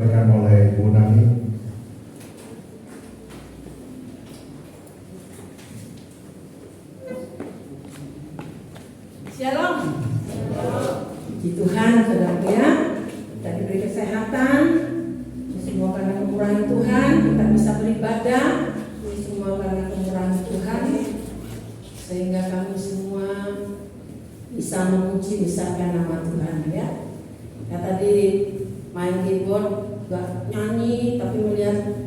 disampaikan oleh Bu Nani. Shalom. Puji Tuhan, saudara ya. Kita diberi kesehatan. Ini semua karena kemurahan Tuhan. Kita bisa beribadah. Ini semua karena kemurahan Tuhan. Sehingga kami semua bisa memuji, misalkan nama Tuhan ya. Ya tadi main keyboard, gak nyanyi, tapi melihat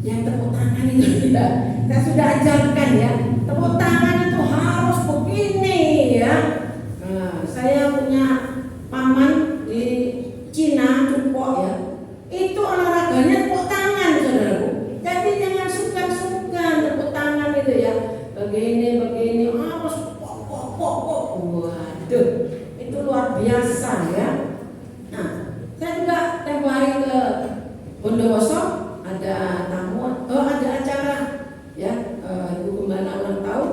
yang tepuk tangan itu tidak. Kita sudah ajarkan ya. Tepuk tangan itu harus begini ya. Nah, saya punya paman di Cina, Cukok ya. Itu olahraganya tepuk tangan, saudaraku. Jadi jangan sungkan-sungkan tepuk tangan itu ya. Begini harus pok. Waduh, itu luar biasa ya. Nah, saya juga tempo hari ke Bondowoso ada tamu, ada acara ya, Ibu Gembala ulang tahun.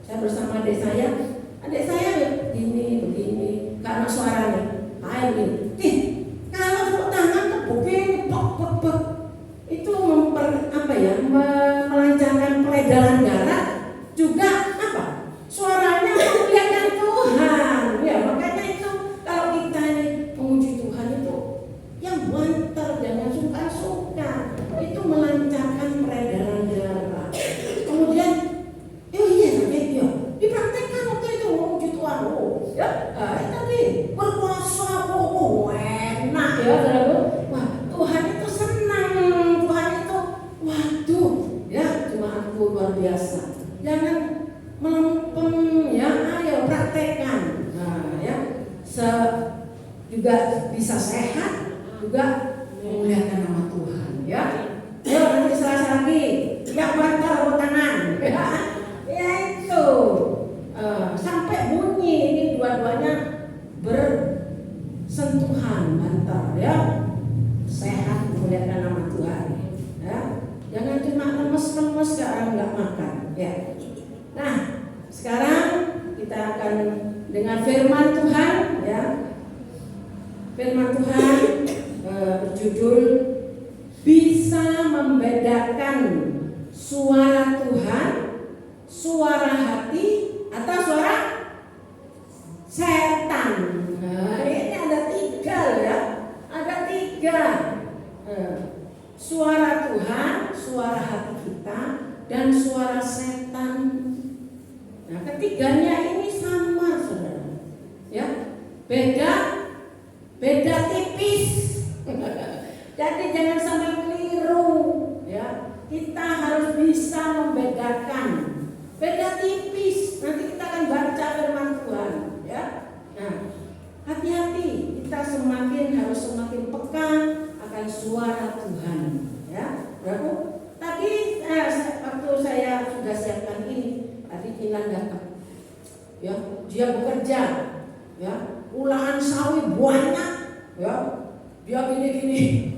Saya bersama adik saya begini, karena suaranya kayak gini. Kalau tepuk tangan tuh begini, pok. Itu melancarkan peredaran darah, juga suaranya memuliakan Tuhan. Ya, makanya itu kalau kita ini memuji Tuhan itu yang banter, jangan sungkan-sungkan. Itu melancarkan peredaran darah. Kemudian, dipraktekkan waktu itu memuji Tuhan. Tadi berpuasa, enak ya, saudara. Wah, Tuhan itu senang, Tuhan itu, waduh, ya jemaatku luar biasa. Jangan melempem ya, ayo praktekkan. Nah, ya, juga bisa sehat, juga memuliakan nama Tuhan. Ya, ayo nanti Selasa lagi, yang bantar tangan. Ya itu, sampai bunyi ini dua-duanya bersentuhan bantar ya. Sehat, memuliakan nama Tuhan. Ya, jangan cuma lemes-lemes sekarang nggak makan. Ya. Nah, sekarang kita akan dengar firman Tuhan ya. Firman Tuhan berjudul bisa membedakan suara Tuhan, suara hati atau suara setan. Nah, ini ada 3 ya. Ada 3. Suara Tuhan, suara hati kita, dan suara setan. Nah, ketiganya ini sama, saudara. Ya, beda tipis. Jadi jangan sampai keliru. Ya, kita harus bisa membedakan. Beda tipis. Nanti kita akan baca firman Tuhan. Ya, nah, hati-hati. Kita harus semakin peka akan suara Tuhan. Ya, berapa? Tadi waktu saya sudah siapkan ini. Tadi Kinan datang, ya, dia bekerja, ya, ulahan sawit banyak, ya, dia gini,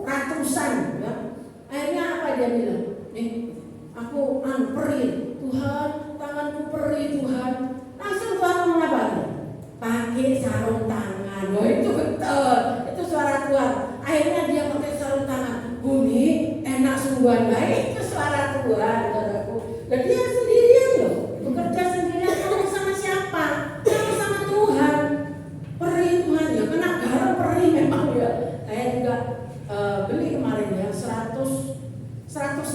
ratusan, ya. Akhirnya apa dia bilang? Nih, aku perih, Tuhan, tanganku perih Tuhan. Langsung Tuhan ngomong apa? Pakai sarung tangan. Oh, itu betul, itu suara Tuhan. Akhirnya dia pakai sarung tangan, bunyi enak sungguhan. Nah, itu suara Tuhan, saudaraku. Dan dia sendirian loh, bekerja sendirian. Kamu sama siapa? Kamu sama Tuhan. Perih Tuhan ya, kena garam perih memang ya. Saya juga beli kemarin ya 100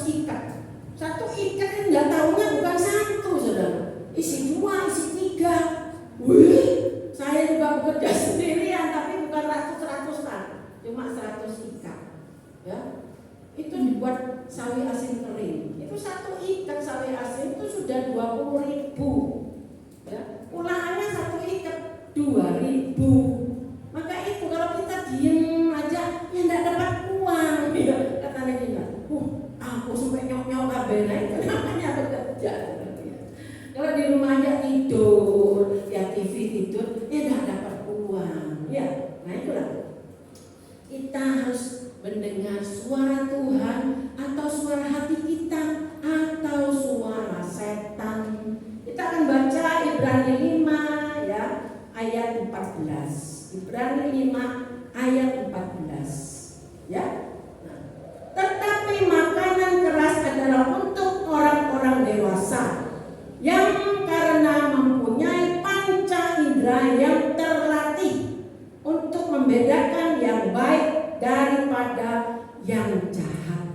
ikat. 1 ikat yang nggak tahunya bukan 1, saudara. Isi 2, isi 3. Wih, saya juga bekerja sendirian, tapi bukan ratusan, cuma 100 ikat. Ya, itu dibuat sawi asin kering. Itu 1 ikat sawi asin itu sudah 20.000. Ya, ulahannya 1 ikat 2.000. Maka itu kalau kita diem aja ya enggak dapat uang. Ya, katanya gini. Aku sampai nyok-nyok kabeh. Nah, itu namanya bekerja. Kalau di rumah aja tidur, ya TV tidur, ya enggak dapat uang. Ya, nah itulah. Kita harus mendengar suara Tuhan atau suara hati kita atau suara setan. Kita akan baca Ibrani 5 ya, ayat 14. Ibrani 5 ayat 14. keras. Ya. Nah, tetapi makanan keras adalah untuk orang-orang dewasa yang karena mempunyai panca indera yang terlatih untuk membedakan yang baik daripada yang jahat.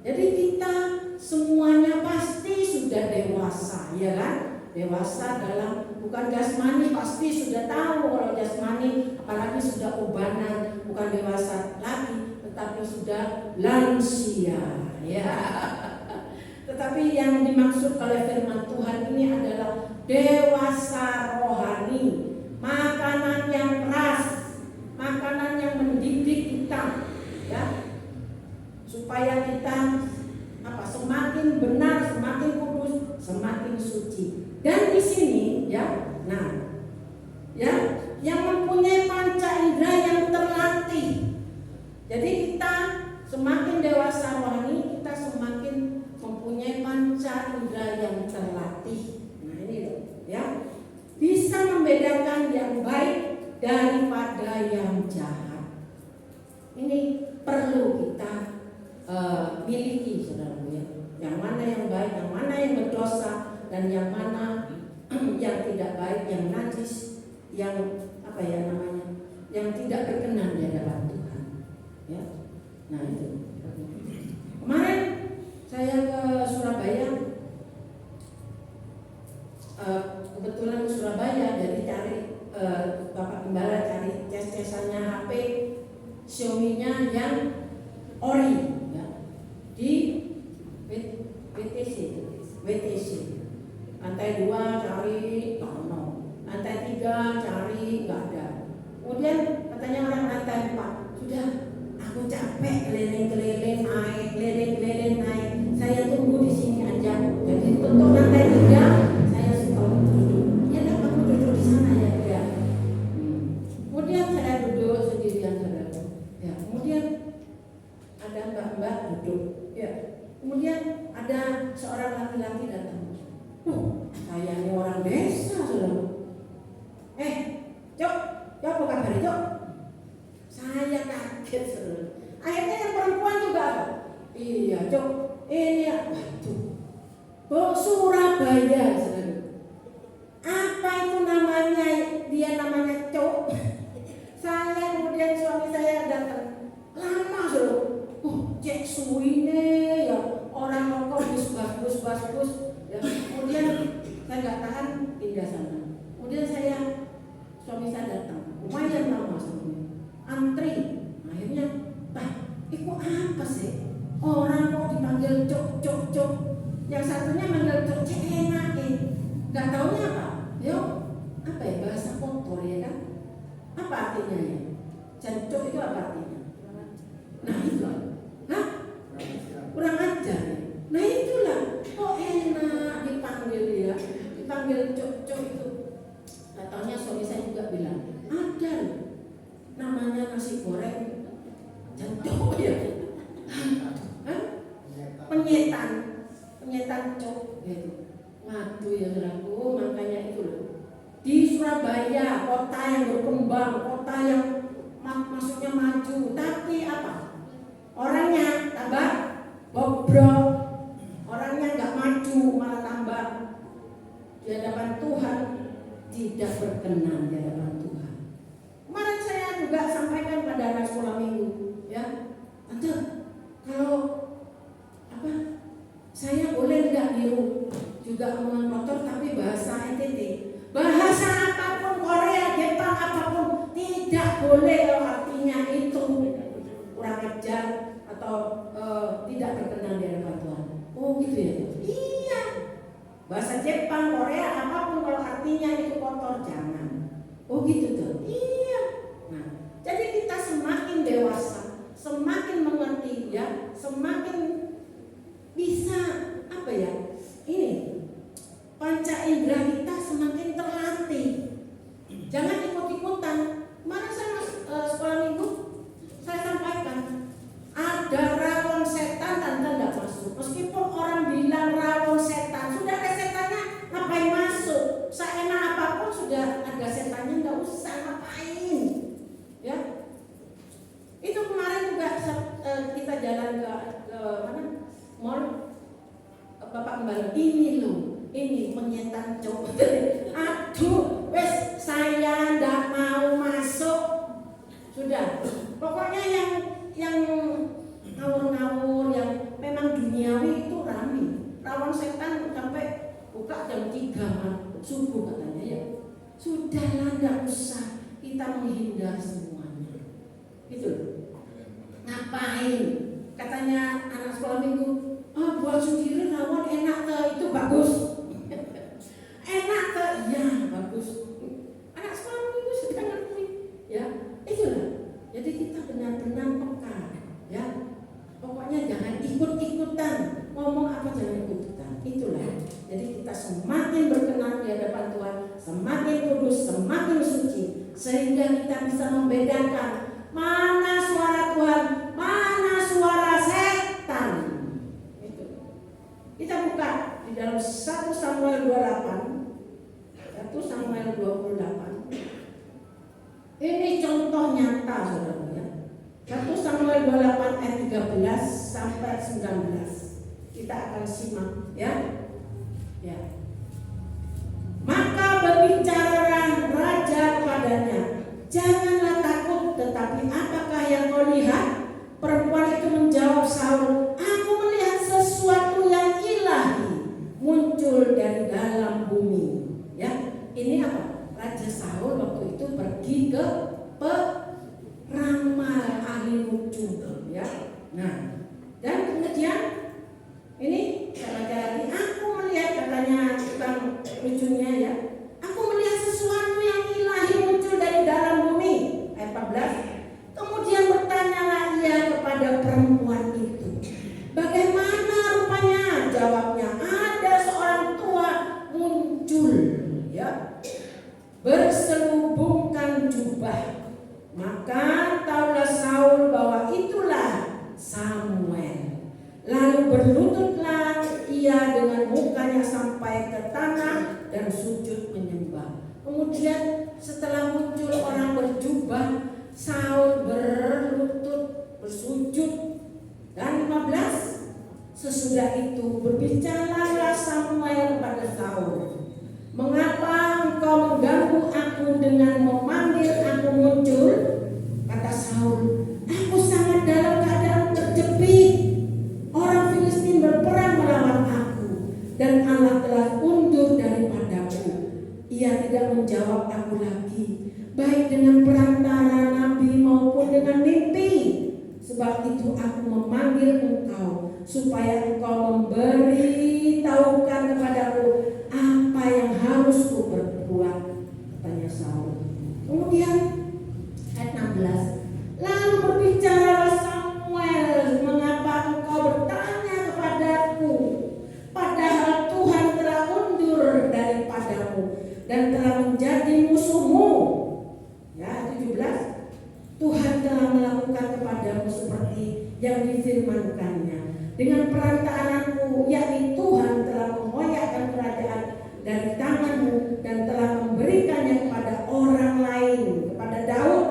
Jadi kita semuanya pasti sudah dewasa, ya kan? Dewasa dalam bukan jasmani, pasti sudah tahu kalau jasmani, apalagi sudah ubanan, bukan dewasa lagi, tetapi sudah lansia, ya. Tetapi yang dimaksud oleh firman Tuhan ini adalah dewasa rohani, makanan yang keras, makanan yang mendidik kita, ya, supaya kita semakin benar, semakin kudus, semakin suci. Dan di sini, ya, nah, ya, yang mempunyai panca indera yang terlatih. Jadi kita semakin dewasa rohani, kita semakin mempunyai panca indera yang terlatih. Nah ini loh, ya, bisa membedakan yang baik daripada yang jahat. Ini perlu kita miliki, saudara, ya. Yang mana yang baik, yang mana yang berdosa, dan yang mana yang tidak baik, yang najis, yang yang tidak berkenan di hadapan Tuhan. Ya, nah itu. Kemarin saya ke Surabaya, kebetulan ke Surabaya, jadi cari Bapak Gembala cari ces-cesannya HP Xiaomi-nya yang ori, ya, di WTC. Lantai 2 cari no, lantai 3 cari nggak ada. Kemudian katanya orang lantai 4, sudah aku capek keliling-keliling naik, saya tunggu di sini aja. Jadi untuk lantai 3 saya stop dulu. Ya dah, kamu duduk di sana ya, ya. Kemudian saya duduk sendirian, saudara. Ya, kemudian ada mbak-mbak duduk, ya. Kemudian ada seorang laki-laki datang. Saya ini orang desa, saudara. Cok, apa kabar, Cok? Saya kaget, saudara. Akhirnya yang perempuan juga. Iya, Cok. Ini waduh, Surabaya, saudara. Apa itu namanya? Dia namanya Cok. Saya kemudian suami saya datang. Lama, saudara. Cek suwine ya, orang rokok bus. Ya, kemudian saya nggak tahan, pindah sana. Kemudian suami saya datang, lumayan lama sebelumnya, antri. Akhirnya, itu apa sih? Orang kok dipanggil cok. Yang satunya manggil cok enak, nggak taunya apa? Yo, apa ya, bahasa kotor ya kan? Apa artinya ya? Cok itu apa artinya? Nah itu, kurang ajar ya. Nah itulah, kok enak dipanggil cok itu. Katanya suami saya juga bilang, ada namanya nasi goreng jandok ya. Penyetan cok gitu. Waduh ya saudaraku, makanya itu loh. Di Surabaya, kota yang berkembang, kota yang maksudnya maju, tapi apa? Orangnya tambah bobrok, orangnya nggak maju, malah tambah di hadapan Tuhan tidak berkenan di hadapan Tuhan. Kemarin saya juga sampaikan pada anak sekolah minggu, ya, Tante, kalau saya boleh nggak niru juga omongan kotor tapi bahasa NTT, bahasa apapun, Korea, Jepang apapun tidak boleh kalau artinya itu kurang ajar atau tidak berkenan di hadapan Tuhan. Oh gitu ya? Iya. Bahasa Jepang, Korea apapun kalau artinya itu kotor jangan. Oh gitu tuh. Iya. Nah, jadi kita semakin dewasa, semakin mengerti ya, semakin bisa ini panca indera kita semakin ini loh, ini penyetan cowok. Aduh, wes saya ndak mau masuk. Sudah, pokoknya yang ngawur-ngawur, yang memang duniawi itu rame. Rawan setan sampai buka jam 3 subuh katanya ya. Sudahlah, ndak usah kita menghindar semuanya. Gitu loh. Ngapain? Katanya anak sekolah minggu, buat sendiri rawan enak ke, itu bagus. Enak ke, ya bagus. Anak sekolah minggu sudah ngerti, ya itulah. Jadi kita benar-benar peka, ya. Pokoknya jangan ikut-ikutan, ngomong apa jangan ikut-ikutan. Itulah. Jadi kita semakin berkenan di hadapan Tuhan, semakin kudus, semakin suci, sehingga kita bisa membedakan mana suara Tuhan, mana suara setan. Itu. Kita buka di dalam 1 Samuel 28. 1 Samuel 28. Ini contoh nyata saudara ya. 1 Samuel 28 ayat 13 sampai 19. Kita akan simak ya. Ya. Maka berbicara raja kepadanya, janganlah takut, tetapi apakah yang kau lihat? Perempuan itu menjawab Saul, aku melihat sesuatu yang ilahi muncul dari dalam bumi. Ya, ini apa? Raja Saul waktu itu pergi ke peramal ahli rujuk, ya. Nah, dan kemudian ini lagi aku melihat, katanya tukang rujunya ya, aku melihat sesuatu yang ilahi muncul dari dalam bumi. Ayat 14. Kemudian bertanyalah ia kepada perempuan itu, bagaimana rupanya? Jawabnya, ada seorang tua muncul, ya, berselubungkan jubah. Maka tahulah Saul bahwa itulah Samuel. Lalu berlututlah ia dengan mukanya sampai ke tanah dan sujud menyembah. Kemudian setelah muncul orang berjubah, Saul berlutut bersujud. Dan 15, sesudah itu berbicaralah Samuel kepada Saul, mengapa engkau mengganggu aku dengan memanggil aku muncul? Kata Saul, aku sangat dalam keadaan terjepit. Orang Filistin berperang melawan aku, dan Allah telah undur daripadaku. Ia tidak menjawab aku lagi, baik dengan perantara nabi maupun dengan mimpi. Sebab itu aku memanggil engkau, supaya engkau memberitahukan kepadaku apa yang harus ku berbuat, katanya Saul. Kemudian ayat 16, lalu berbicaralah Samuel, mengapa engkau bertanya kepadaku, padahal Tuhan telah undur daripadamu dan telah menjadi musuhmu. Ya, 17, Tuhan telah melakukan kepadamu seperti yang difirmankannya. Dengan perantaranku, yakni Tuhan telah mengoyakkan kerajaan dari tanganmu dan telah memberikannya kepada orang lain, kepada Daud.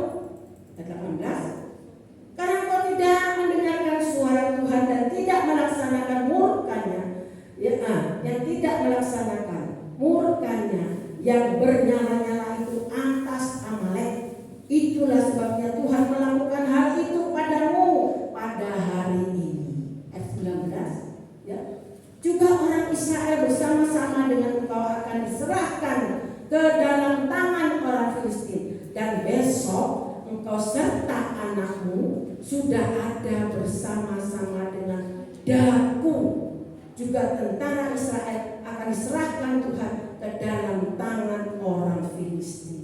Ayat 18, karena kau tidak mendengarkan suara Tuhan dan tidak melaksanakan murkanya, ya, yang tidak melaksanakan murkanya yang bernyala-nyala itu atas Amalek. Itulah sebabnya Tuhan melakukan hal itu padamu pada hari ini. Ayat 19, ya. Juga orang Israel bersama-sama dengan engkau akan diserahkan ke dalam tangan orang Filistin, dan besok engkau serta anakmu sudah ada bersama-sama dengan daku. Juga tentara Israel akan diserahkan Tuhan ke dalam tangan orang Filistin.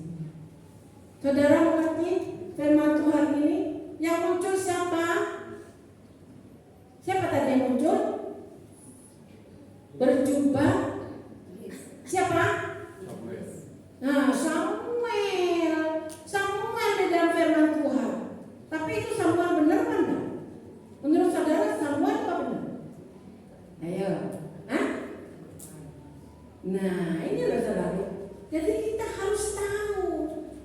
Saudara mengerti firman Tuhan ini? Yang muncul siapa? Siapa tadi yang muncul? Berjubah. Siapa? Nah, Samuel. Samuel di dalam firman Tuhan. Tapi itu Samuel benar kan? Menurut saudara Samuel apa benar? Ayo. Hah? Nah, ini loh saudara. Jadi kita harus tahu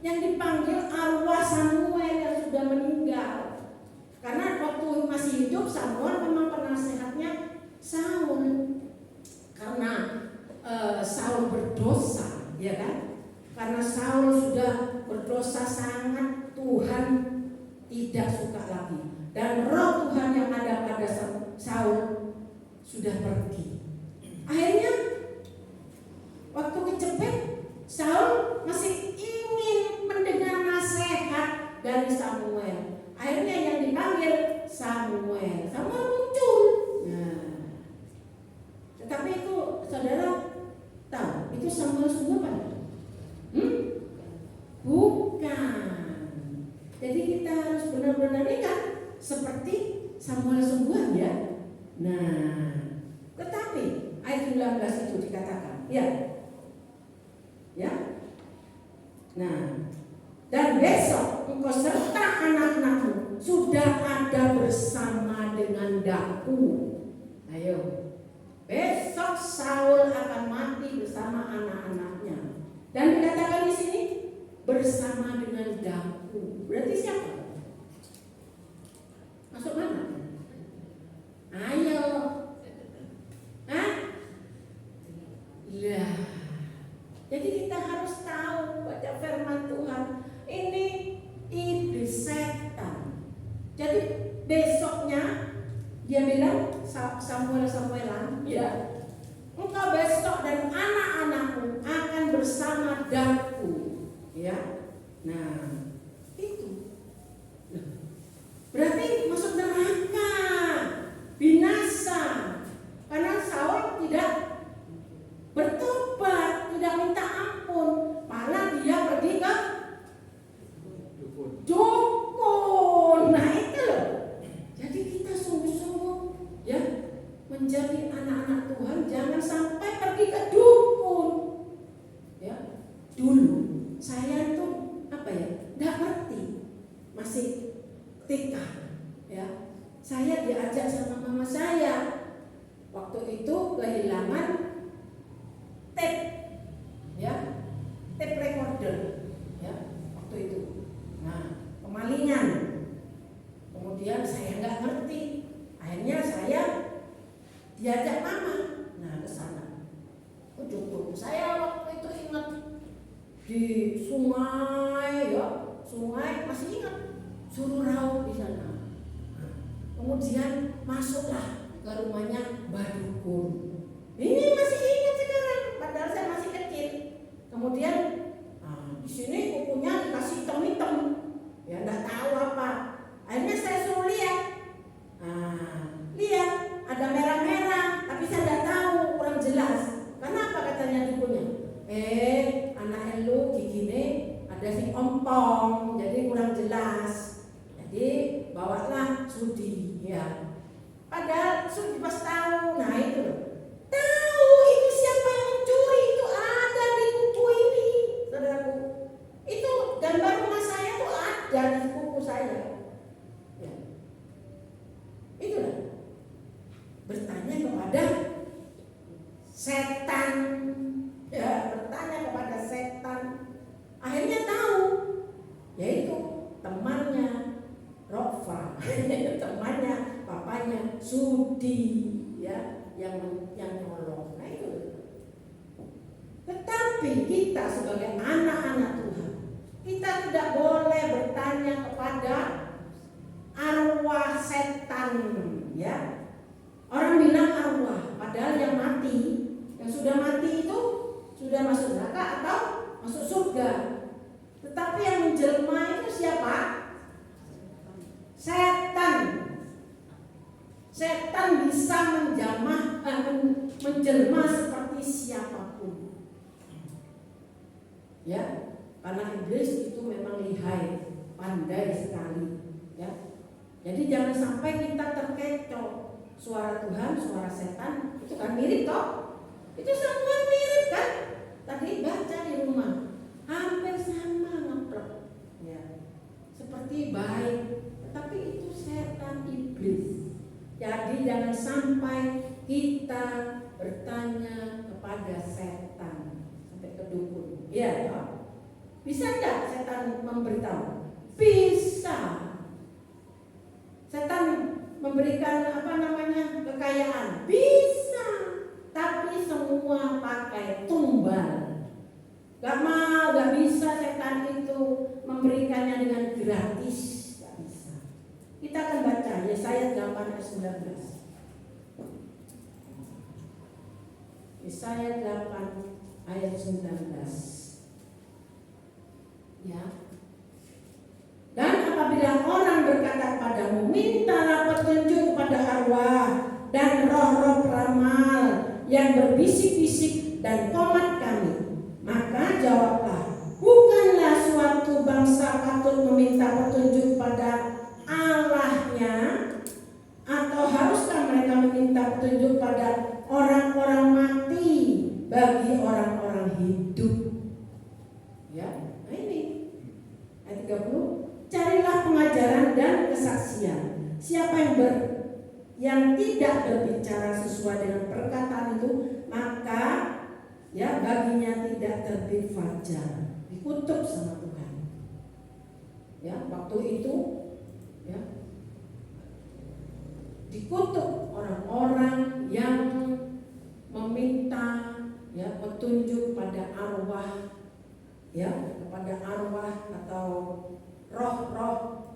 yang dipanggil arwah Samuel yang sudah meninggal. dosa sangat Tuhan tidak suka lagi. Dan roh Tuhan yang ada pada Saul sudah pergi. Akhirnya waktu kecepet, Saul masih ingin mendengar nasihat dari Samuel. Akhirnya yang dipanggil Samuel. Samuel muncul. Nah, tetapi itu saudara tahu, itu Samuel sungguh kan? Bukan. Jadi kita harus benar-benar ingat seperti Samuel sungguhan ya. Nah, tetapi ayat 19 itu dikatakan, ya. Nah, dan besok engkau serta anak-anakmu sudah ada bersama dengan daku. Ayo, besok Saul akan mati bersama anak-anaknya. Dan dikatakan di sini bersama dengan daku. Berarti siapa? Masuk mana? Ayo. Lah. Jadi kita harus tahu baca firman Tuhan. Ini iblis setan. Jadi besoknya dia bilang Samuelan, ya, engkau besok dan anak-anakmu akan bersama daku, ya. Nah, itu. Berarti masuk neraka, binasa. Karena Saul tidak bertobat, tidak minta ampun, malah dia pergi ke dukun. Nah itu loh. Jadi kita sungguh-sungguh ya menjadi anak-anak Tuhan, jangan sampai pergi ke dukun. Ya, dulu saya tuh nggak ngerti, masih TK. Ya, saya diajak sama mama saya waktu itu kehilangan tape, ya, tape recorder, ya, waktu itu. Nah, kemalingan. Kemudian saya nggak ngerti. Akhirnya saya diajak mama, nah ke sana. Dukun. Saya waktu itu ingat di sungai, ya, sungai masih ingat, suruh raut di sana. Nah, kemudian masuklah ke rumahnya Mbah Dukun. Ini masih ingat sekarang, padahal saya masih kecil. Kemudian di sini kukunya dikasih hitam-hitam, ya nggak tahu apa. Akhirnya saya suruh lihat, lihat ada merah-merah, tapi saya nggak tahu, kurang jelas. Kenapa katanya dukunnya? Anak elu gigine ada si ompong, jadi kurang jelas. Jadi bawalah sudi, ya. Padahal sudi pas tahu, nah itu loh. Tahu itu siapa yang mencuri, itu ada di kuku ini, saudaraku. Itu gambar rumah saya tuh ada di kuku saya. Ya. Itulah. Bertanya kepada setan, ya, bertanya kepada setan. Akhirnya tahu, yaitu temannya Rofa, temannya papanya Sudi, ya, yang nolong. Nah itu. Tetapi kita sebagai anak-anak Tuhan, kita tidak boleh bertanya kepada arwah setan, ya. Orang bilang arwah, padahal yang mati, yang sudah mati itu sudah masuk neraka atau masuk surga. Tetapi yang menjelma itu siapa? Setan. Setan bisa menjelma seperti siapapun. Ya, karena iblis itu memang lihai, pandai sekali. Ya, jadi jangan sampai kita terkecoh. Suara Tuhan, suara setan, itu kan mirip toh? Itu semua mirip kan? Tadi baca di rumah, hampir sama ngeplek. Ya, seperti baik, tetapi itu setan iblis. Jadi jangan sampai kita bertanya kepada setan sampai ke dukun. Ya, toh? Bisa enggak setan memberitahu? Bisa. Setan memberikan kekayaan, bisa, tapi semua pakai tumbal. Gak bisa setan itu memberikannya dengan gratis, nggak bisa. Kita akan baca Yesaya 8 ayat 19. Yesaya 8 ayat 19. Ya. Dan apabila orang berkata kepadamu, mintalah petunjuk kepada arwah dan roh-roh peramal yang berbisik-bisik dan komat kami, maka jawablah, bukanlah suatu bangsa patut meminta petunjuk pada Allahnya, atau haruskah mereka meminta petunjuk pada orang-orang mati bagi orang-orang hidup? Ya, nah ini ayat 30. Carilah pengajaran dan kesaksian. Siapa yang tidak berbicara sesuai dengan perkataan itu, maka ya baginya tidak terbit fajar. Dikutuk sama Tuhan. Ya, waktu itu ya dikutuk orang-orang yang meminta ya petunjuk pada arwah, ya kepada arwah atau roh-roh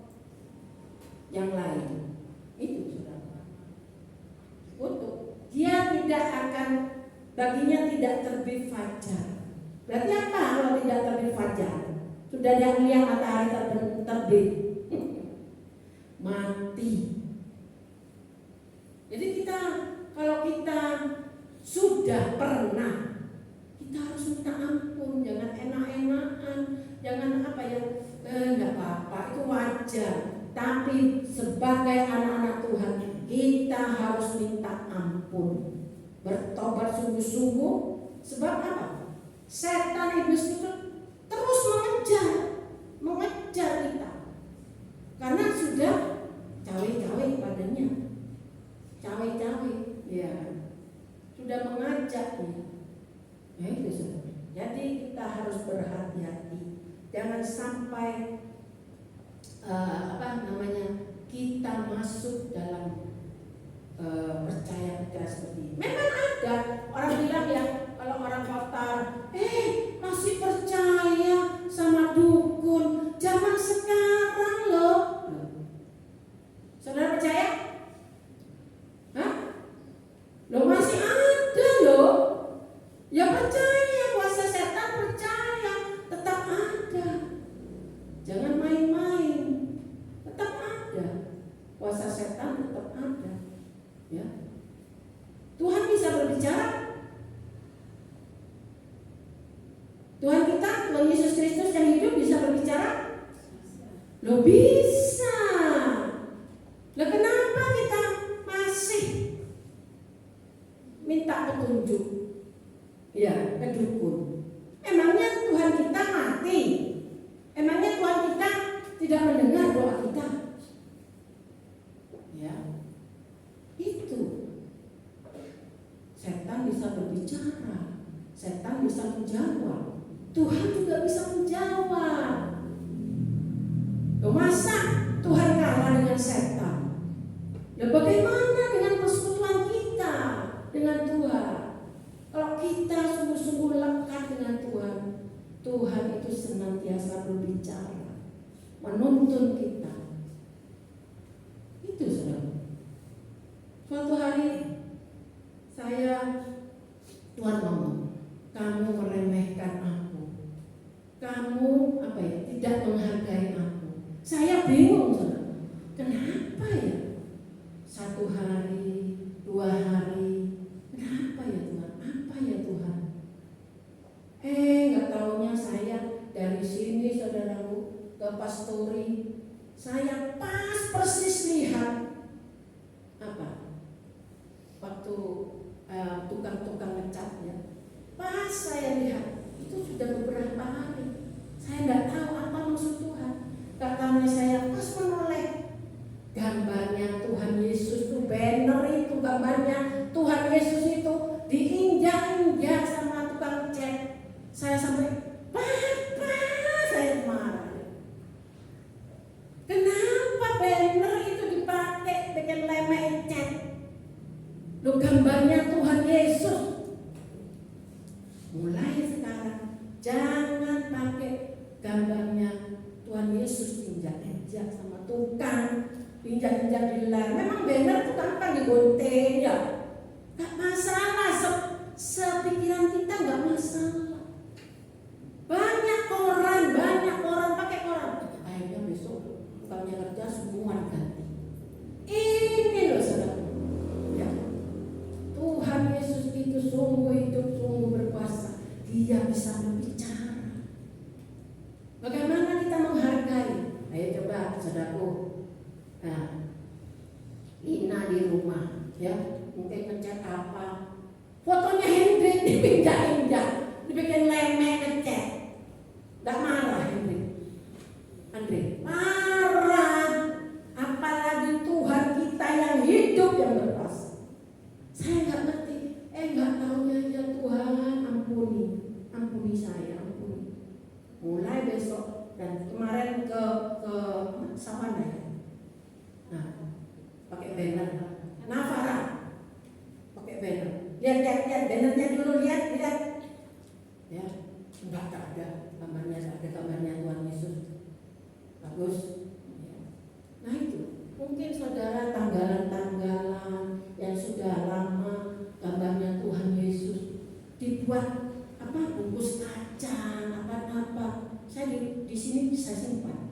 yang lain. Itu sudah dikutuk. Dia tidak akan, baginya tidak terbit fajar. Berarti apa kalau tidak terbit fajar? Sudah lihat matahari terbit, mati. Jadi kalau kita sudah pernah, kita harus minta ampun. Jangan enak-enakan, jangan apa ya, enggak apa-apa, itu wajar. Tapi sebagai anak-anak Tuhan, kita harus minta ampun, bertobat sungguh-sungguh. Sebab apa? Setan iblis itu terus mengejar kita, karena sudah cawe-cawe padanya, cawe-cawe, ya sudah mengajaknya. Ya itu saudara. Jadi kita harus berhati-hati, jangan sampai kita masuk dalam percaya seperti ini. Memang ada orang bilang ya, kalau orang kotor, masih percaya sama dukun zaman sekarang loh. Saudara percaya? Hah? Loh masih ada loh. Ya percaya, kuasa setan percaya, tetap ada. Jangan main-main, tetap ada. Kuasa setan tetap ada. Ya. Tuhan bisa berbicara. Tuhan kita, Tuhan Yesus Kristus yang hidup bisa berbicara? Loh bisa. Loh kenapa kita masih minta petunjuk? Ya, ke dukun. Emangnya Tuhan kita mati? Emangnya Tuhan kita tidak mendengar doa kita? Ya, itu. Setan bisa berbicara, setan bisa menjawab, Tuhan juga bisa menjawab. Loh, masa Tuhan kalah dengan setan? Loh, bagaimana dengan persekutuan kita dengan Tuhan? Kalau kita sungguh-sungguh lekat dengan Tuhan, Tuhan itu senantiasa berbicara, menuntun kita. Itu saudara. Suatu hari Tuhan ngomong, kamu meremehkan aku, kamu tidak menghargai aku. Saya bingung saudara, kenapa ya? 1 hari, 2 hari, kenapa ya Tuhan? Apa ya Tuhan? Nggak taunya saya dari sini saudaraku ke Pasturi, saya pas persis lihat waktu tukang-tukang ngecatnya. Pas saya lihat itu sudah beberapa hari. Saya nggak tahu apa maksud Tuhan. Nggak tahunya saya pas menoleh gambarnya Tuhan Yesus itu, banner itu gambarnya Tuhan Yesus itu diinjak-injak sama tukang cat. Saya sampai saya marah. Kenapa banner itu dipakai bikin lemeh cat? Loh, gambarnya Tuhan Yesus. Mulai sekarang jangan pakai gambarnya Tuhan injak-injak di layar. Memang banner itu gampang digunting ya, nggak masalah. Sepikiran kita nggak masalah. Banyak orang pakai koran. Akhirnya besok bukannya kerja semua ganti. Ini loh saudara. Ya. Tuhan Yesus itu sungguh hidup, sungguh berkuasa. Dia bisa berbicara. Bagaimana kita menghargai? Ayo coba saudaraku. Nah, Lina di rumah, ya mungkin ngecat apa? Fotonya Hendrik dipindah-indah, dibikin lemek ngecat. Gak marah Hendrik marah. Apalagi Tuhan kita yang hidup, yang berkuasa. Saya nggak ngerti, nggak taunya aja Tuhan ampuni saya, ampuni. Mulai besok dan kemarin ke Savana ya. Nah, pakai banner. Navara pakai banner. Lihat bannernya dulu, lihat. Ya, enggak ada gambarnya Tuhan Yesus. Bagus. Ya. Nah itu, mungkin saudara tanggalan-tanggalan yang sudah lama gambarnya Tuhan Yesus dibuat bungkus kacang apa. Saya di sini bisa simpan.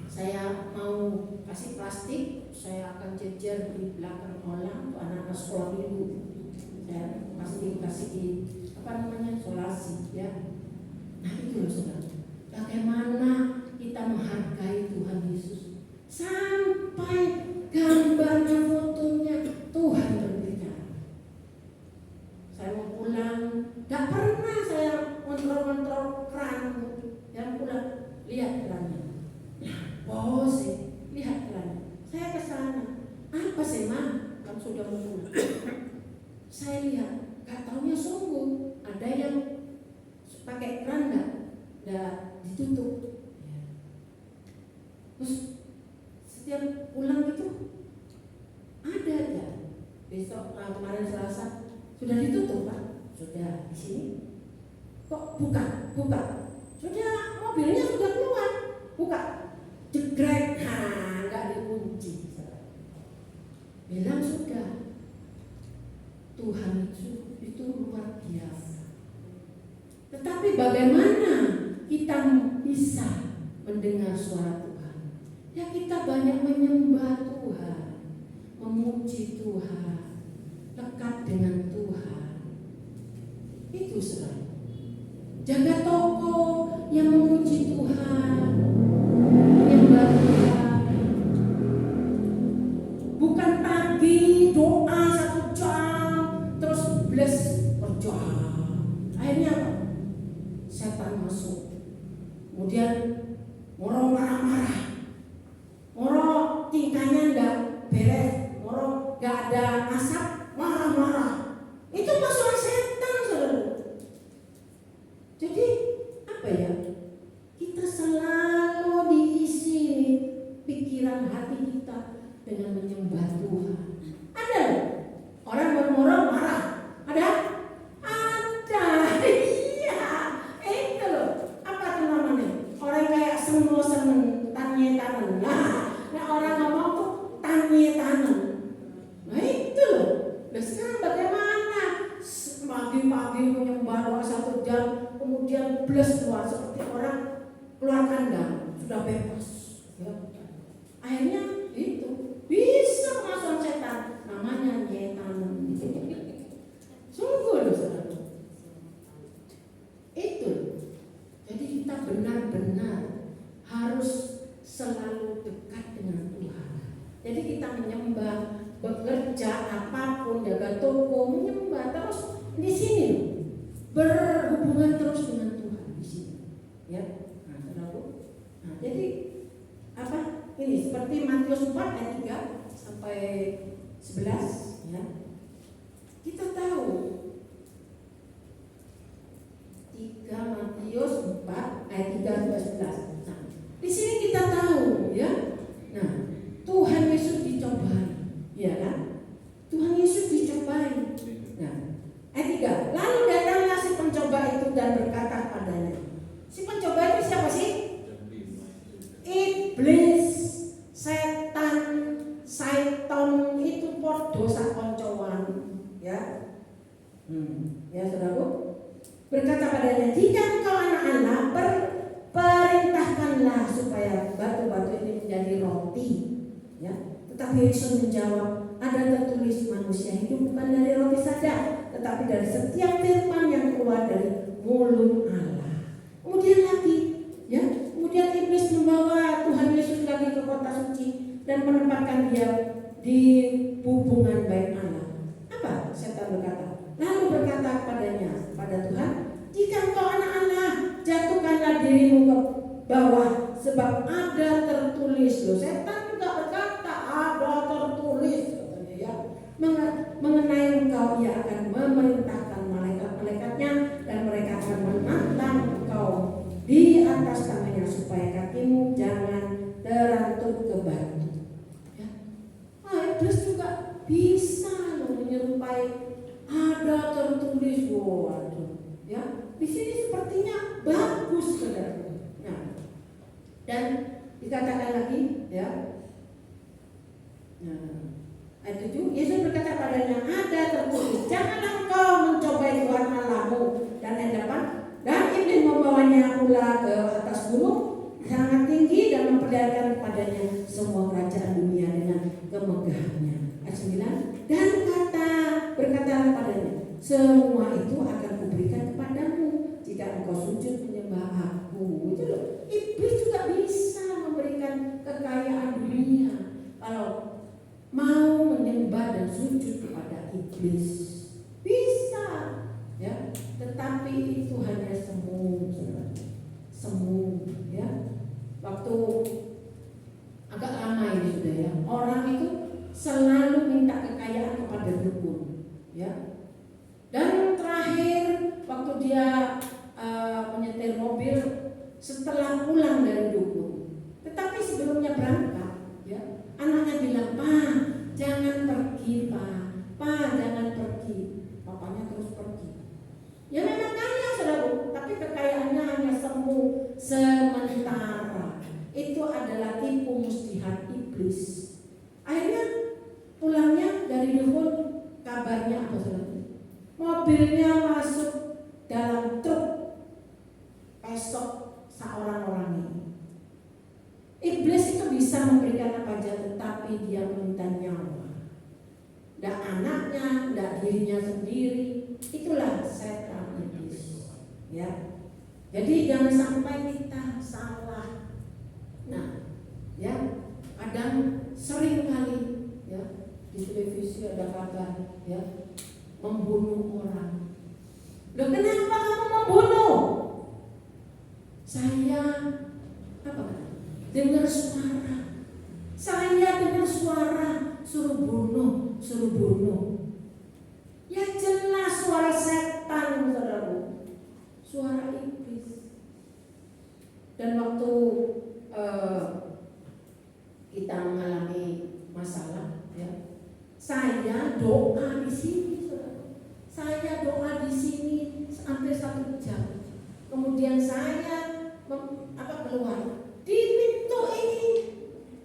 Saya mau kasih plastik, saya akan jejer di belakang kolam untuk anak-anak sekolah minggu. Saya kasih di solasi ya. Nah itu loh saudara. Bagaimana kita menghargai Tuhan Yesus sampai gambarnya, fotonya Tuhan berbicara. Saya mau pulang, gak pernah saya kontrol keran. Yang pulang, lihat kerannya. Bos, lihat kerannya. Saya ke sana. Apa sih Ma? Kamu sudah mau pulang. Saya lihat, gak taunya sungguh ada yang pakai keran nggak ditutup. Terus setiap pulang itu ada aja. Besok kemarin Selasa sudah ditutup Pak. Sudah di sini. Kok buka? Sudah, mobilnya sudah keluar. Buka. Jegrek, nggak dikunci. Bilang sudah. Tuhan itu luar biasa. Tetapi bagaimana kita bisa mendengar suara Tuhan? Ya kita banyak menyembah Tuhan, memuji Tuhan, dekat dengan Tuhan. Itu selalu. Jaga toko yang memuji Tuhan, menyembah Tuhan. Bukan pagi doa 1 jam terus bless berjam. Akhirnya apa? Setan masuk. Kemudian moro marah-marah. Moro tingkahnya enggak beres. Moro enggak ada asap, marah-marah. Itu masalah setan, saudara. Jadi apa ya? Kita selalu diisi pikiran hati kita dengan menyembah Tuhan. Ada orang bermoro marah. Ada? Iya. Itu loh. Apa itu namanya? Orang kayak seneng tanye-tanen. Nah orang ngomong tuh tanye-tanen. Nah itu loh. Nah sekarang bagaimana? Pagi-pagi menyembah doa 1 jam, kemudian bless keluar seperti orang keluar kandang, sudah bebas. Ya. Akhirnya itu bisa masuk setan, namanya nyetan. Sungguh loh saudara. Itu. Jadi kita benar-benar harus selalu dekat dengan Tuhan. Jadi kita menyembah, bekerja apapun, jaga toko, menyembah terus di sini berhubungan terus dengan Tuhan di sini. Ya. Nah, saudara. Nah, jadi apa? Ini seperti Matius 4 ayat 3 sampai 11 ya. Kita tahu 3 Matius 4 ayat 3 sampai 11. Nah, di sini kita tahu ya. Nah, Tuhan Yesus dicobai, ya kan? Tuhan Yesus dicobai. Nah, ayat 3. Lalu datanglah si pencoba itu dan berkata padanya. Si pencoba itu siapa sih? Iblis, setan Saiton itu podo sak koncoan, ya. Ya saudaraku, berkata padanya, jika engkau anak Allah, perintahkanlah supaya batu-batu ini menjadi roti, ya. Tetapi Yesus menjawab, ada tertulis manusia hidup bukan dari roti saja, tetapi dari setiap firman yang keluar dari mulut Allah. Kemudian lagi, ya, kemudian iblis membawa Tuhan Yesus lagi ke kota suci dan menempatkan dia di hubungan baik Allah. Apa setan berkata? Lalu berkata kepadanya, pada Tuhan, jika engkau anak Allah, jatuhkanlah dirimu ke bawah, sebab ada tertulis. Loh, setan juga berkata ada tertulis, katanya, ya, mengenai engkau ia akan memerintahkan malaikat-malaikatnya dan mereka akan menantang engkau di atas tangannya supaya kakimu jangan terantuk ke batu. Ya. Iblis juga bisa loh menyerupai ada tertulis. Waduh, ya. Di sini sepertinya bagus, saudara. Nah, dan dikatakan lagi, ya. Nah, ayat 7, Yesus berkata padanya, ada tertulis, janganlah engkau mencobai Tuhan Allahmu. Dan ayat 8, dan iblis membawanya pula ke atas gunung sangat tinggi dan memperlihatkan kepadanya semua kerajaan dunia dengan kemegahannya. Ayat 9, dan berkatalah padanya, semua itu akan kuberikan kepadamu jika engkau sujud menyembah aku. Itu loh, iblis juga bisa memberikan kekayaan dunia kalau mau menyembah dan sujud kepada iblis. Bisa, ya. Tetapi itu hanya semu, ya. Waktu agak lama ini sudah, ya, orang itu selalu minta kekayaan kepada dukun, ya. Dan terakhir waktu dia menyetir mobil setelah pulang dari dukun, tetapi sebelumnya berangkat, ya, anaknya bilang, "Pak, jangan pergi, Pak, jangan pergi." Papanya terus pergi. Ya memang kaya, saudara, tapi kekayaannya hanya semu sementara. Itu adalah tipu muslihat iblis. Akhirnya pulangnya dari dukun, kabarnya apa, saudara? Mobilnya masuk dalam truk esok seorang orang ini. Iblis itu bisa memberikan apa saja, tetapi dia meminta nyawa. Tidak anaknya, tidak dirinya sendiri. Itulah setan iblis. Ya. Jadi jangan sampai kita salah. Nah, ya, kadang sering kali, ya, di televisi ada kabar, ya, membunuh orang. Loh, kenapa kamu membunuh? Saya apa? Dengar suara. Saya dengar suara suruh bunuh. Ya jelas suara setan, saudara. Suara iblis. Dan waktu kita mengalami masalah, ya, saya doa di sini, saudara. Saya doa di sini hampir 1 jam. Kemudian saya keluar di pintu ini,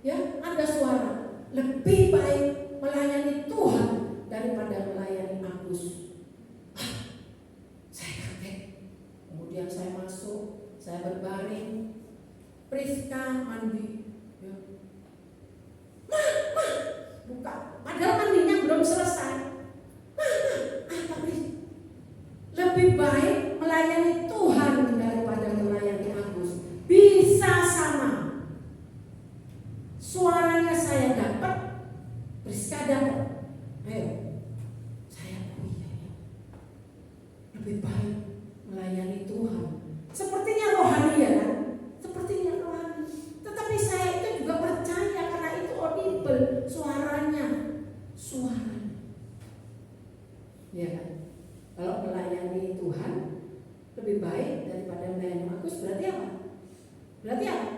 ya, ada suara, lebih baik melayani Tuhan daripada melayani Agus. Saya kaget. Kemudian saya masuk, saya berbaring, Priska mandi, ya. Ma, buka. Padahal mandinya belum selesai. Apa Pris? Lebih baik melayani Tuhan daripada melayani Agus. Bisa sama. Suaranya saya dapat, Priska dapat. Ayo, saya iya. Lebih baik melayani Tuhan. Sepertinya rohani, ya kan? Sepertinya rohani. Tetapi saya itu juga percaya karena itu audible suaranya. Ya kan? Kalau melayani Tuhan lebih baik daripada melayani Agus, berarti apa? Berarti apa?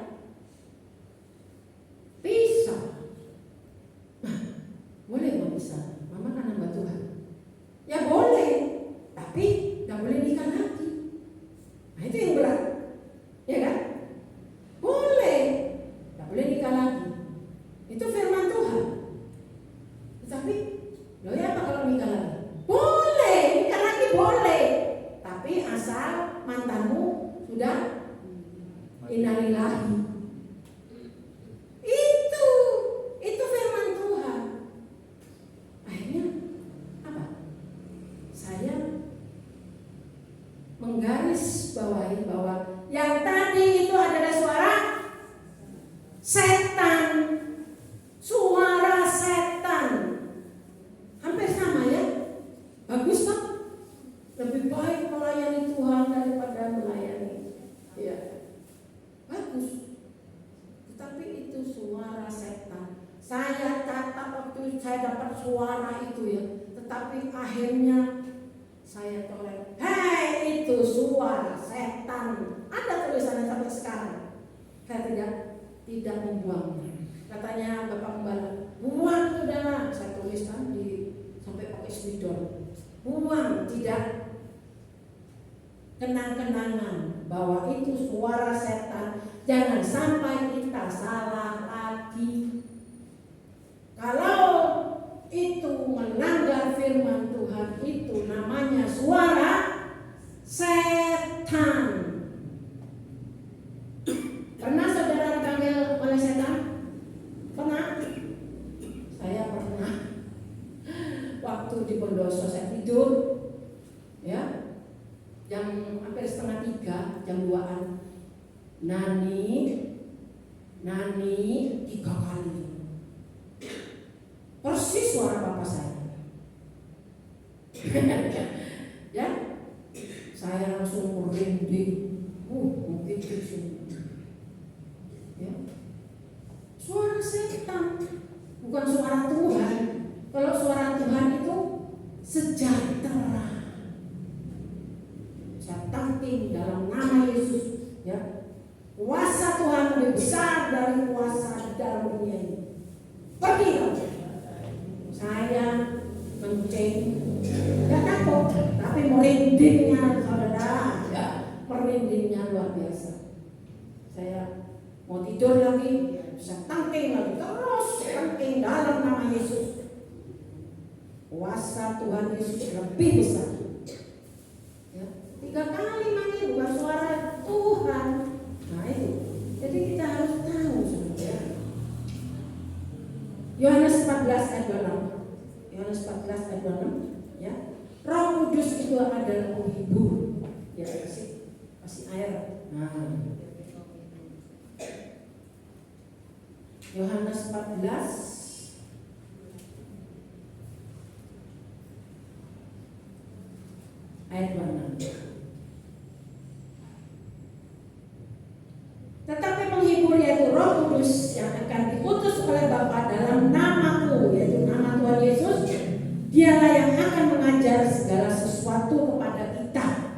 Bisa. Nah, boleh nggak bisa? Mama kan hamba Tuhan. Ya boleh, tapi nggak boleh nikah lagi. Nah itu yang berat, ya kan? Boleh, nggak boleh nikah lagi. Itu firman Tuhan. saya dapat suara itu ya, tetapi akhirnya saya tolak. Hei, itu suara setan. Ada tulisannya sampai sekarang. Saya tidak membuangnya. Katanya Bapak Gembala, buang saudara. Saya tuliskan sampai pakai spidol. Buang, tidak. Kenang-kenangan bahwa itu suara setan. Jangan sampai kita salah lagi. Kalau itu melanggar firman Tuhan, itu namanya suara setan. Pernah saudara dipanggil oleh setan? Pernah? Saya pernah. Waktu di Bondoso saya tidur, ya, jam hampir 2:30, jam 2-an. Nani 3 kali. Persis suara bapak saya. Ya, saya langsung merinding. Mungkin di sini. Ya. Suara setan, bukan suara Tuhan. Kalau suara Tuhan itu sejahtera. Saya tangting dalam nama Yesus. Ya, kuasa Tuhan lebih besar dari kuasa di dalam dunia ini. Pergi kamu. Saya menceng, gak takut, tapi merindingnya saudara, ya, merindingnya luar biasa. Saya mau tidur lagi, saya tangking lagi, terus tangking dalam nama Yesus. Kuasa Tuhan Yesus lebih besar. Ya, 3 kali manggil, bukan suara Tuhan. Nah itu, jadi kita harus tahu saudara. Yohanes 14 ayat 26. Yohanes 14 ayat 26, ya. Roh Kudus itu adalah penghibur. Ya, kasih air. Nah. Yohanes 14 ayat 26. Tetapi penghibur yaitu Roh Kudus yang akan diutus oleh Bapa dalam namaku, yaitu nama Tuhan Yesus, dialah yang akan mengajar segala sesuatu kepada kita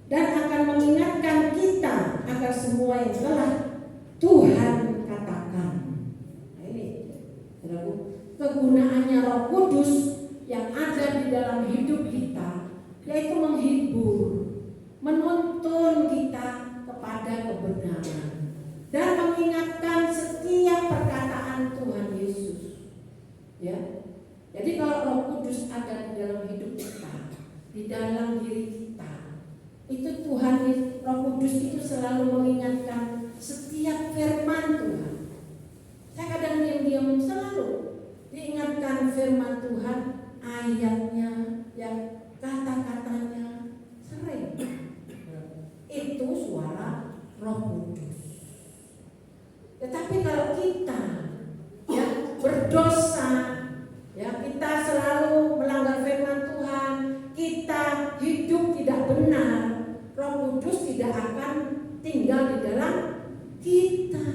dan akan mengingatkan kita akan semua yang telah Tuhan katakan. Nah ini, kegunaannya Roh Kudus yang ada di dalam hidup kita, yaitu menghibur, menuntun kita kepada kebenaran dan mengingatkan setiap perkataan Tuhan Yesus. Ya. Jadi kalau Roh Kudus ada di dalam hidup kita, di dalam diri kita, itu Tuhan, Roh Kudus itu selalu mengingatkan setiap firman Tuhan. Saya kadang diam-diam selalu diingatkan firman Tuhan, ayatnya, yang kata-katanya sering. Itu suara Roh Kudus. Tetapi kalau kita ya berdosa, ya kita selalu melanggar firman Tuhan, kita hidup tidak benar, Roh Kudus tidak akan tinggal di dalam kita.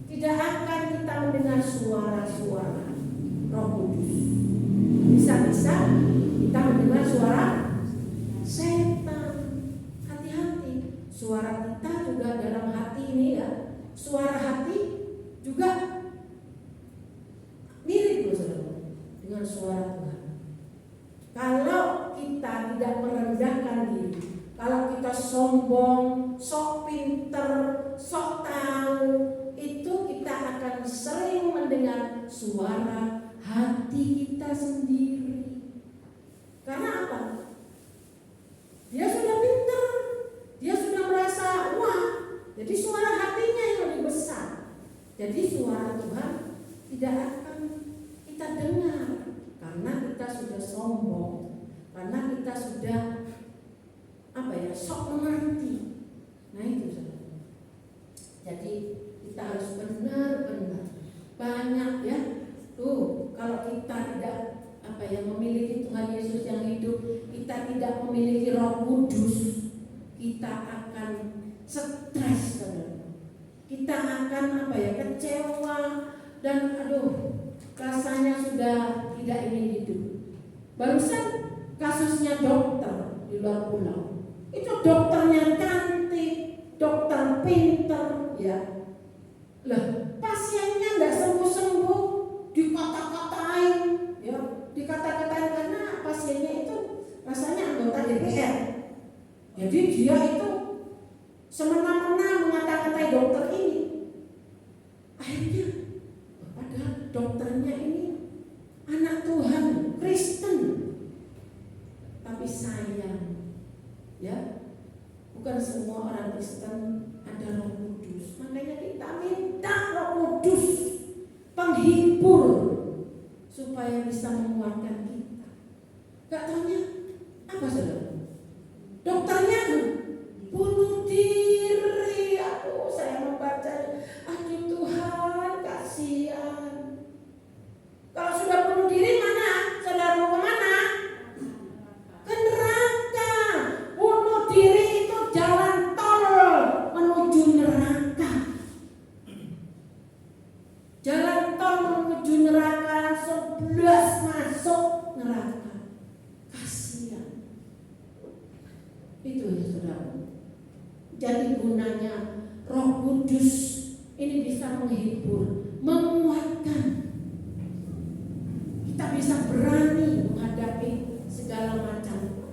Tidak akan kita mendengar suara-suara Roh Kudus. Bisa-bisa kita mendengar suara setan. Hati-hati. Suara kita juga dalam hati ini ya. Suara hati juga mirip loh saudara dengan suara Tuhan. Kalau kita tidak merendahkan diri, kalau kita sombong, sok pinter, sok tahu, itu kita akan sering mendengar suara hati kita sendiri. Karena apa? Dia sudah pintar, dia sudah merasa wah, jadi suara hatinya yang lebih besar. Jadi suara Tuhan tidak akan kita dengar karena kita sudah sombong, karena kita sudah sok mengerti. Nah itu saudara. Jadi kita harus benar-benar banyak ya. Kalau kita tidak memiliki Tuhan Yesus yang hidup, kita tidak memiliki Roh Kudus, kita akan stres saudara. Kita akan kecewa dan rasanya Barusan kasusnya dokter di luar pulau. Itu dokternya cantik, dokter pinter, ya. Lah, pasiennya nggak sembuh-sembuh, dikata-katain, ya, dikata-katain karena pasiennya itu rasanya anggota DPR. Jadi dia itu semena-mena mengata-katai dokter ini. Akhirnya, padahal dokternya ini anak Tuhan, Kristen, tapi sayang, ya, bukan semua orang Kristen ada Roh Kudus. Makanya kita minta Roh Kudus, penghibur, supaya bisa menguatkan kita. Gak taunya apa saudara? Dokternya bunuh diri. Aduh, saya membaca, aduh Tuhan, kasihan. Kalau sudah bunuh diri mana? Saudara mau kemana? Ke neraka. Bunuh diri itu jalan tol menuju neraka. Jalan tol menuju neraka, 11 masuk neraka. Kasihan. Itu ya saudara. Jadi gunanya Roh Kudus ini bisa menghibur, menguatkan. Kita bisa berani menghadapi segala macam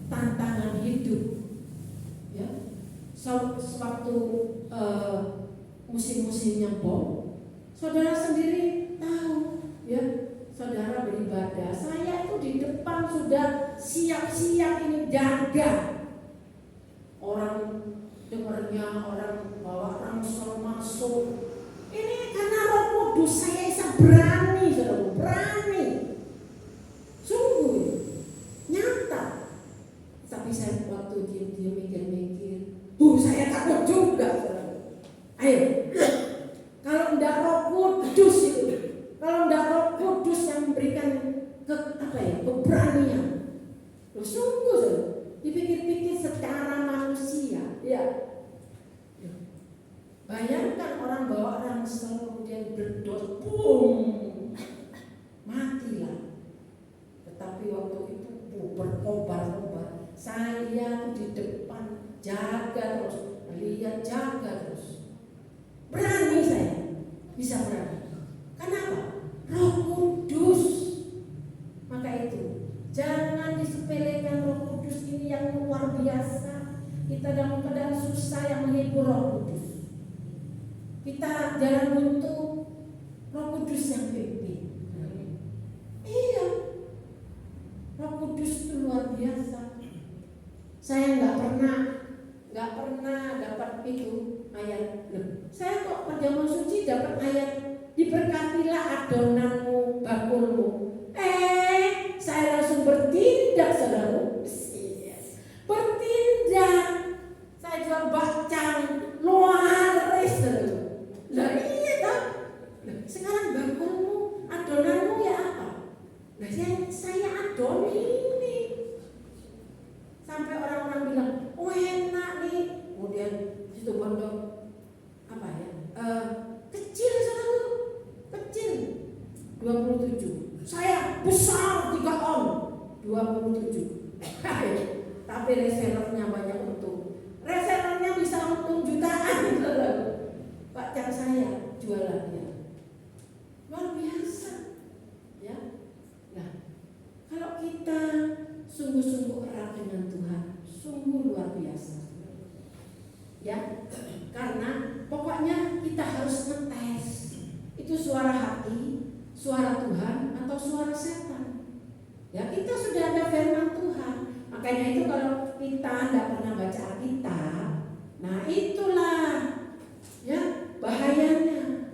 tantangan hidup. Ya, sewaktu musim-musimnya bom, saudara sendiri tahu, ya, saudara beribadah. Saya itu di depan sudah siap-siap ini jaga. Orang dengarnya, orang bawa ransel masuk. Ini karena Roh Kudus saya bisa berani, saudara, berani. Sungguh nyata. Tapi saya waktu dia mikir-mikir, saya takut juga, saudara. Ayo, kalau enggak Roh Kudus itu, kalau enggak Roh Kudus yang memberikan keberanian, sungguh, saudara, dipikir-pikir secara manusia, ya. Bayangkan orang bawa ransel kemudian berdot, boom, matilah. Tetapi waktu itu berkobar-kobar, saya di depan jaga terus, lihat jaga terus. Berani saya, bisa berani. Kenapa? Roh Kudus. Maka itu, jangan disepelekan Roh Kudus ini yang luar biasa. Kita dalam keadaan susah yang menghibur Roh Kudus. Kita jalan buntu, Roh Kudus yang pimpin. Iya, Roh Kudus itu luar biasa. Saya nggak pernah dapat itu ayat. Saya kok perjamuan suci dapat ayat, diberkatilah adonanmu, bakulmu. Saya langsung bertindak, saudara. Bertindak. Saya jual bakcang, luaris, saudara. Lah iya toh. Sekarang bakulmu, adonanmu ya apa? Nah saya adon ini. Sampai orang-orang bilang, oh enak nih. Kemudian situ pondok apa ya? Kecil saudara, kecil 27. Saya besar 3 on 27. Tapi resellernya banyak untung. Resellernya bisa untung jutaan, saudara. Pak Cang saya jualannya luar biasa, ya. Nah, kalau kita sungguh-sungguh erat dengan Tuhan, sungguh luar biasa, ya. Karena pokoknya kita harus ngetes itu suara hati, suara Tuhan atau suara setan. Ya, kita sudah ada firman Tuhan. Makanya itu kalau kita tidak pernah baca Alkitab, nah itulah, ya, bahayanya.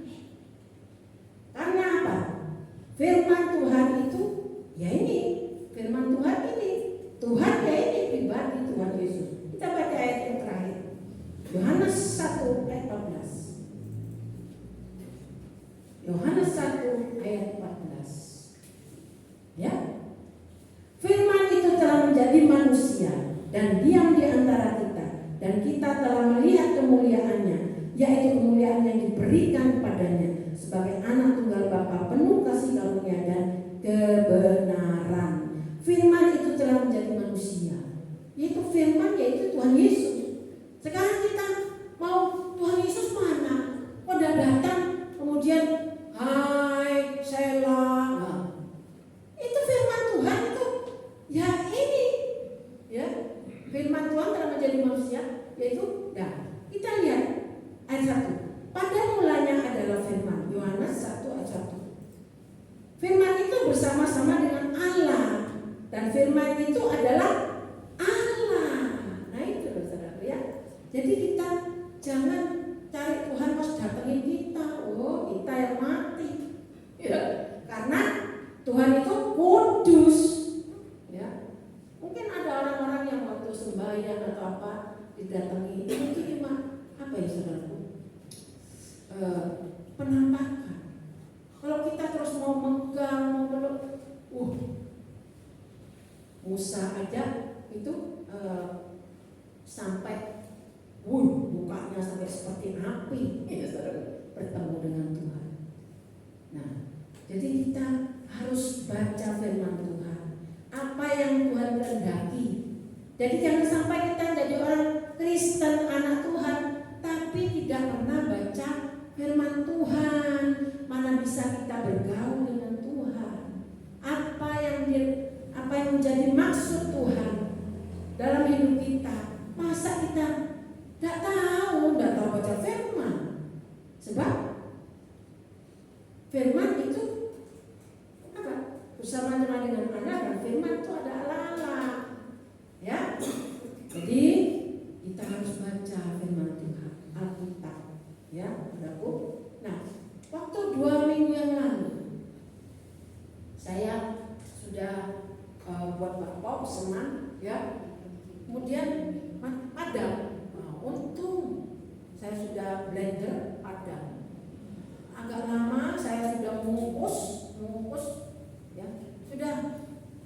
Karena apa? Firman Tuhan itu, ya ini, firman Tuhan ini, Tuhan ya ini pribadi Tuhan Yesus. Kita baca ayat yang terakhir, Yohanes 1 ayat 14. Yohanes 1 ayat 14. Ya. Firman itu telah menjadi manusia dan diam di antara kita, dan kita telah melihat kemuliaannya, yaitu kemuliaan yang diberikan kepadanya sebagai anak tunggal Bapa, penuh kasih karunia dan kebenaran. bersama-sama dengan Allah. Dan firman itu adalah Allah. Nah itu loh saudara ya. Jadi kita jangan cari Tuhan pas datengin kita. Oh kita yang mati ya. Karena Tuhan itu kudus ya. Mungkin ada orang-orang yang waktu sembahyang atau apa didatangi, itu cuma apa ya saudaraku, penampakan. Kalau kita terus mau megang, mau peluk, Musa aja itu sampai mukanya sampai seperti api ya saudara, bertemu dengan Tuhan. Nah, jadi kita harus baca firman Tuhan, apa yang Tuhan kehendaki. Jadi jangan sampai kita jadi orang Kristen, anak Tuhan, tapi tidak pernah baca firman Tuhan. Mana bisa kita bergaul dengan Tuhan? Apa yang menjadi maksud Tuhan dalam hidup kita? Masa kita nggak tahu baca firman? Sebab firman itu apa? Bersama-sama dengan Allah, dan firman itu ada Allah. Ya, jadi kita harus baca firman Tuhan, Alkitab, ya, saudaraku. Nah, waktu 2 minggu yang lalu, saya sudah buat bakpao pesanan, ya. Kemudian padang, untung saya sudah blender padang. Agak lama saya sudah mengukus, ya, sudah,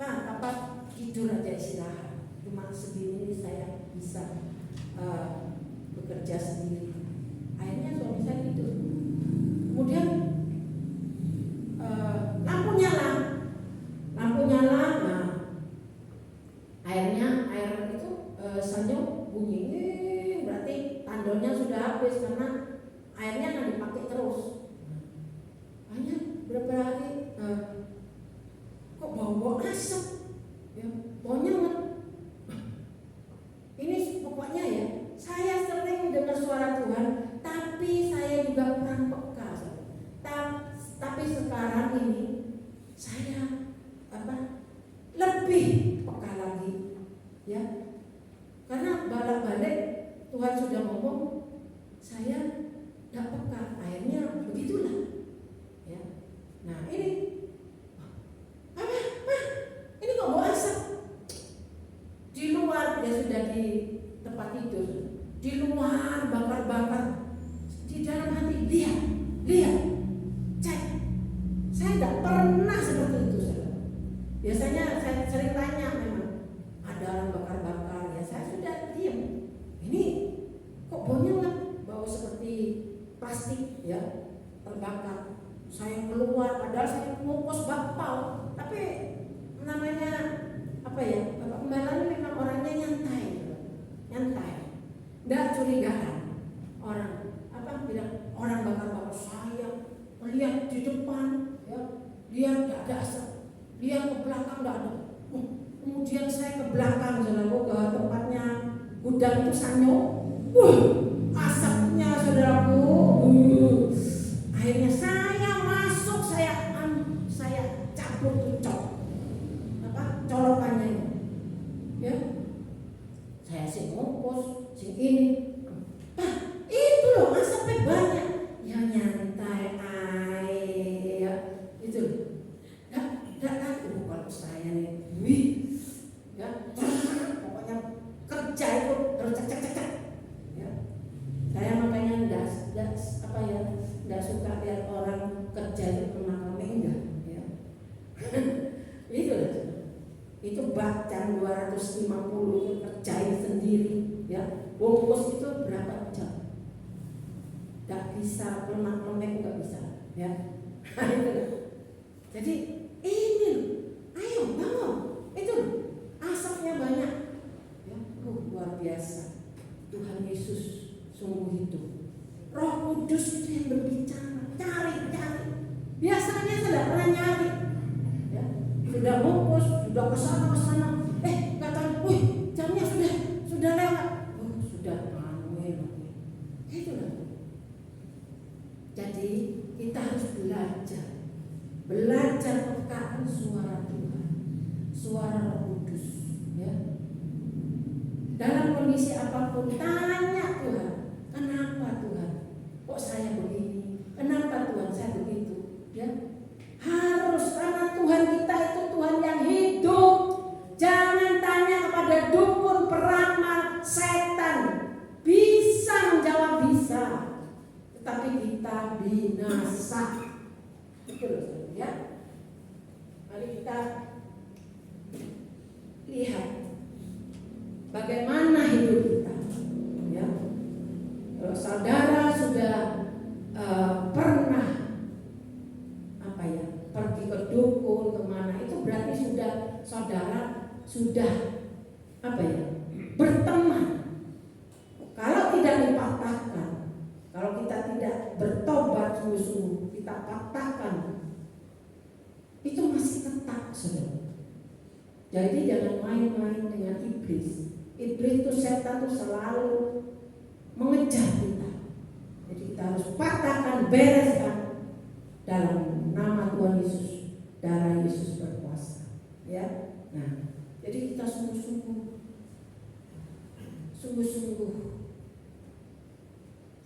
apa tidur aja istirahat. Cuma segini saya bisa bekerja sendiri. Akhirnya suami saya tidur. Kemudian lampu nyala. Nah, air itu sanyo bunyi, berarti tandonnya sudah habis karena airnya akan dipakai terus. Hanya berapa hari kok bau asap, ya, baunya ini pokoknya ya, saya sering dengar suara Tuhan, tapi saya juga kurang peka. Tapi sekarang ini saya lebih peka lagi, ya, karena balik Tuhan sudah ngomong, saya tidak peka, akhirnya begitulah, ya. Nah ini ini kok bau asap di luar, dia sudah di tempat tidur, di luar bakar-bakar, di dalam hati lihat, cek. Saya tidak pernah seperti itu. Biasanya saya sering tanya, memang ada orang bakar-bakar, ya saya sudah diam. Ini kok baunya bau seperti plastik, ya, terbakar. Saya keluar, padahal saya mengukus bakpao, tapi namanya apa ya, Bapak Gembala ini memang orangnya nyantai, tidak curigaan. Orang bilang orang bakar-bakar, saya melihat di depan, ya, dia tidak ada asap, dia ke belakang tidak ada. Kemudian saya ke belakang, saudaraku, ke tempatnya gudang itu sanyo, asapnya saudaraku. Akhirnya saya masuk, saya cabut tuh colokannya itu, ya. Saya sih ngukus, sih ini, itu loh asapnya banyak, ya nyantai air, ya, itu. Nggak tahu kalau saya nih, ya, pokoknya kerja itu harus cek, ya. Saya makanya nggak suka lihat orang kerja itu kemana-mana, enggak, ya. Itu lah. Itu bahkan 250 itu kerjain sendiri, ya. Bungkus itu berapa jam? Gak bisa, lemak-lemek gak bisa, ya. Itu. Jadi ini, ayo bangun, itu asapnya banyak, ya. Luar biasa. Tuhan Yesus sungguh hidup. Roh Kudus itu yang berbicara, cari. Biasanya saya tidak pernah nyari, ya. Sudah bungkus, sudah kesana, nggak tahu, jamnya sudah lewat, sudah manual, itulah. Jadi kita harus belajar peka mendengar suara Tuhan, suara Roh Kudus, ya. Dalam kondisi apapun tanya Tuhan, kenapa Tuhan? Kok saya begini? Kenapa Tuhan saya begitu? Ya, harus, karena Tuhan kita itu Tuhan yang hidup. Jangan tanya kepada dukun, peramal, setan. Bisa menjawab, bisa, tetapi kita binasa. Betul, ya. Mari kita lihat bagaimana hidup kita, ya. Kalau saudara sudah pernah pergi ke dukun kemana, itu berarti saudara sudah berteman. Kalau tidak dipatahkan, kalau kita tidak bertobat sungguh-sungguh, kita patahkan, itu masih tetap, saudara. Jadi jangan main-main dengan iblis. Iblis itu, setan itu selalu mengejar kita. Jadi kita harus patahkan, bereskan dalam nama Tuhan Yesus. Darah Yesus berkuasa, ya. Nah, jadi kita sungguh-sungguh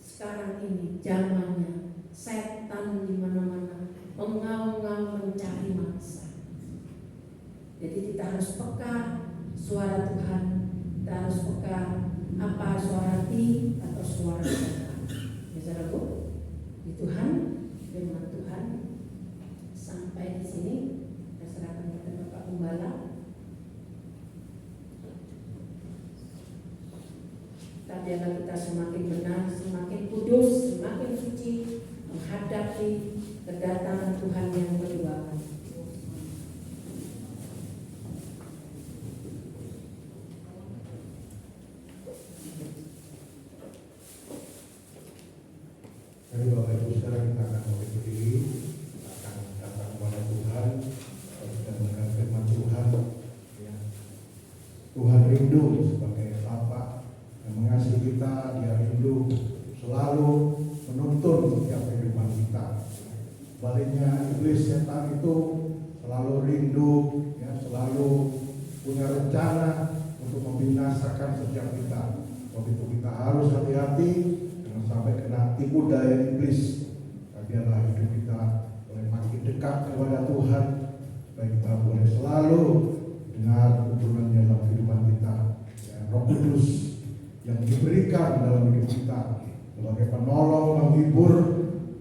sekarang ini zamannya setan di mana-mana mengaum-ngaum mencari mangsa. Jadi kita harus peka suara Tuhan, kita harus peka apa suara hati atau suara setan. Ya, saudaraku, di Tuhan, firman Tuhan. Sampai di sini kita serahkan kepada Bapak Gembala. Biarlah kita semakin benar, semakin kudus, semakin suci menghadapi kedatangan Tuhan yang kedua. Jadi Bapak Ibu sekarang kita akan mulai berdiri, akan datang kepada Tuhan dan mendengar firman Tuhan. Ya. Tuhan rindu sebagai Bapa yang mengasihi kita, Dia rindu selalu menuntun setiap kehidupan kita. Baliknya iblis setan itu selalu rindu, ya, selalu punya rencana untuk membinasakan setiap kita. Waktu itu kita harus hati-hati jangan sampai kena tipu daya iblis. Biarlah hidup kita boleh makin dekat kepada Tuhan, supaya kita boleh selalu dengar tuntunannya dalam kehidupan kita. Ya, Roh Kudus yang diberikan dalam hidup kita sebagai penolong, menghibur,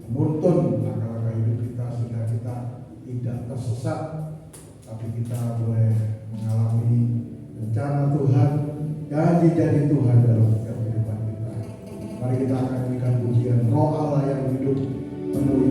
menuntun langkah-langkah hidup kita sehingga kita tidak tersesat, tapi kita boleh mengalami rencana Tuhan, janji-janji Tuhan dalam setiap kehidupan kita. Mari kita akan berikan pujian Roh Allah yang hidup penuh.